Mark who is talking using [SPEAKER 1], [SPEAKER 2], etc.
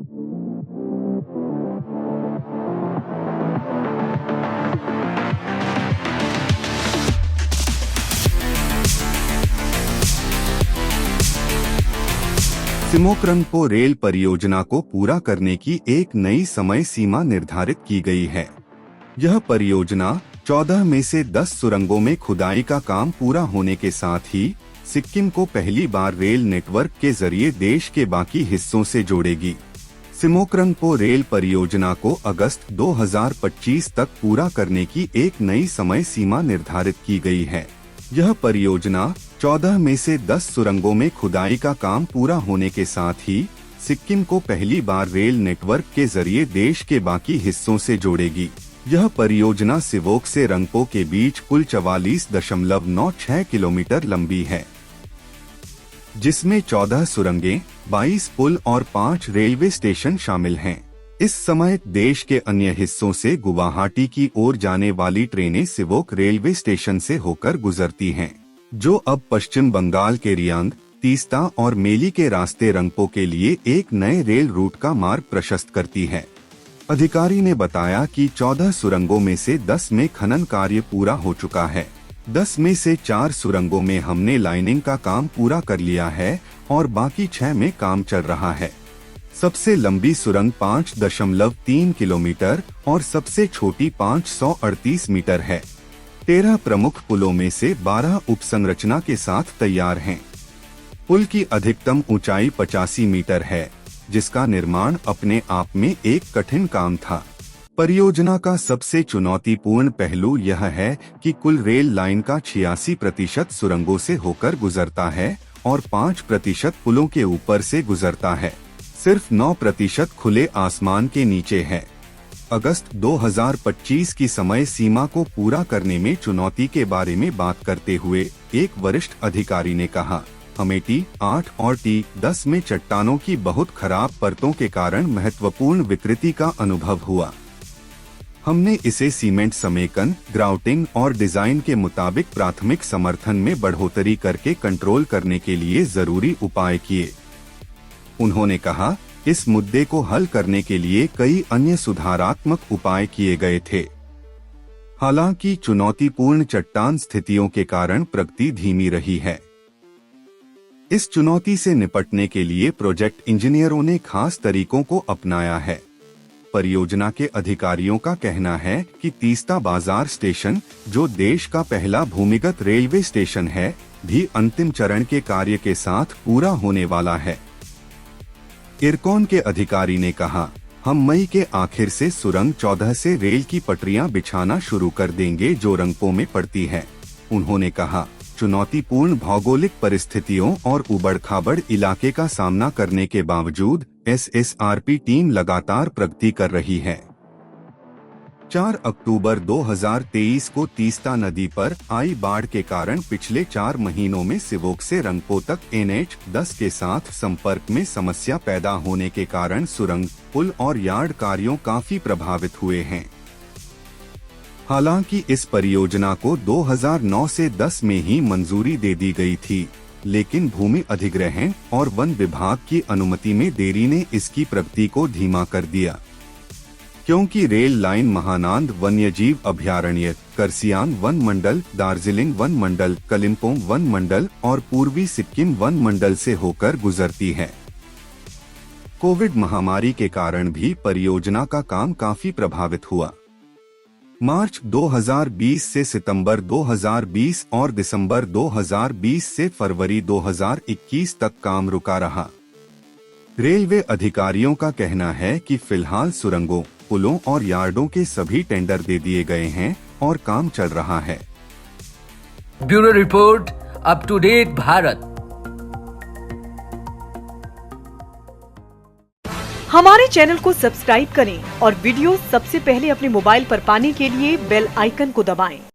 [SPEAKER 1] सिमोक-रंगपो rail परियोजना को पूरा करने की एक नई समय सीमा निर्धारित की गई है। यह परियोजना 14 में से 10 सुरंगों में खुदाई का काम पूरा होने के साथ ही सिक्किम को पहली बार रेल नेटवर्क के जरिए देश के बाकी हिस्सों से जोड़ेगी। सिमोक-रंगपो रेल परियोजना को अगस्त 2025 तक पूरा करने की एक नई समय सीमा निर्धारित की गई है। यह परियोजना 14 में से 10 सुरंगों में खुदाई का काम पूरा होने के साथ ही सिक्किम को पहली बार रेल नेटवर्क के जरिए देश के बाकी हिस्सों से जोड़ेगी। यह परियोजना सिवोक से रंगपो के बीच कुल 44.96 किलोमीटर लंबी है, जिसमें 14 सुरंगें, 22 पुल और 5 रेलवे स्टेशन शामिल हैं। इस समय देश के अन्य हिस्सों से गुवाहाटी की ओर जाने वाली ट्रेनें सिवोक रेलवे स्टेशन से होकर गुजरती हैं, जो अब पश्चिम बंगाल के रियांग, तीस्ता और मेली के रास्ते रंगपो के लिए एक नए रेल रूट का मार्ग प्रशस्त करती है। अधिकारी ने बताया कि 14 सुरंगों में से 10 में खनन कार्य पूरा हो चुका है। 10 में से 4 सुरंगों में हमने लाइनिंग का काम पूरा कर लिया है और बाकी 6 में काम चल रहा है। सबसे लंबी सुरंग 5.3 किलोमीटर और सबसे छोटी 538 मीटर है। 13 प्रमुख पुलों में से 12 उपसंरचना के साथ तैयार हैं। पुल की अधिकतम ऊंचाई 85 मीटर है, जिसका निर्माण अपने आप में एक कठिन काम था। परियोजना का सबसे चुनौतीपूर्ण पहलू यह है कि कुल रेल लाइन का 86% सुरंगों से होकर गुजरता है और 5% पुलों के ऊपर से गुजरता है। सिर्फ 9% खुले आसमान के नीचे है। अगस्त 2025 की समय सीमा को पूरा करने में चुनौती के बारे में बात करते हुए एक वरिष्ठ अधिकारी ने कहा, हमें T8 और T10 में चट्टानों की बहुत खराब परतों के कारण महत्वपूर्ण विकृति का अनुभव हुआ। हमने इसे सीमेंट समेकन, ग्राउटिंग और डिजाइन के मुताबिक प्राथमिक समर्थन में बढ़ोतरी करके कंट्रोल करने के लिए जरूरी उपाय किए। उन्होंने कहा, इस मुद्दे को हल करने के लिए कई अन्य सुधारात्मक उपाय किए गए थे। हालांकि चुनौतीपूर्ण चट्टान स्थितियों के कारण प्रगति धीमी रही है। इस चुनौती से निपटने के लिए प्रोजेक्ट इंजीनियरों ने खास तरीकों को अपनाया है। परियोजना के अधिकारियों का कहना है कि तीस्ता बाजार स्टेशन, जो देश का पहला भूमिगत रेलवे स्टेशन है, भी अंतिम चरण के कार्य के साथ पूरा होने वाला है। इरकॉन के अधिकारी ने कहा, हम मई के आखिर से सुरंग 14 से रेल की पटरियां बिछाना शुरू कर देंगे, जो रंगपो में पड़ती है। उन्होंने कहा, चुनौतीपूर्ण भौगोलिक परिस्थितियों और उबड़-खाबड़ इलाके का सामना करने के बावजूद SSRP टीम लगातार प्रगति कर रही है। 4 अक्टूबर 2023 को तीस्ता नदी पर आई बाढ़ के कारण पिछले 4 महीनों में सिवोक से रंगपो तक NH10 के साथ संपर्क में समस्या पैदा होने के कारण सुरंग, पुल और यार्ड कार्यों काफी प्रभावित हुए हैं। हालांकि इस परियोजना को 2009 से 10 में ही मंजूरी दे दी गई थी, लेकिन भूमि अधिग्रहण और वन विभाग की अनुमति में देरी ने इसकी प्रगति को धीमा कर दिया। क्योंकि रेल लाइन महानांद वन्यजीव अभयारण्य, करसियांग वन मंडल, दार्जिलिंग वन मंडल, कलिम्पोंग वन मंडल और पूर्वी सिक्किम वन मंडल से होकर गुजरती है। कोविड महामारी के कारण भी परियोजना का काम काफी प्रभावित हुआ। मार्च 2020 से सितंबर 2020 और दिसंबर 2020 से फरवरी 2021 तक काम रुका रहा। रेलवे अधिकारियों का कहना है कि फिलहाल सुरंगों, पुलों और यार्डों के सभी टेंडर दे दिए गए हैं और काम चल रहा है।
[SPEAKER 2] Bureau report, up to date Bharat.
[SPEAKER 3] हमारे चैनल को सब्सक्राइब करें और वीडियो सबसे पहले अपने मोबाइल पर पाने के लिए बेल आइकन को दबाएं।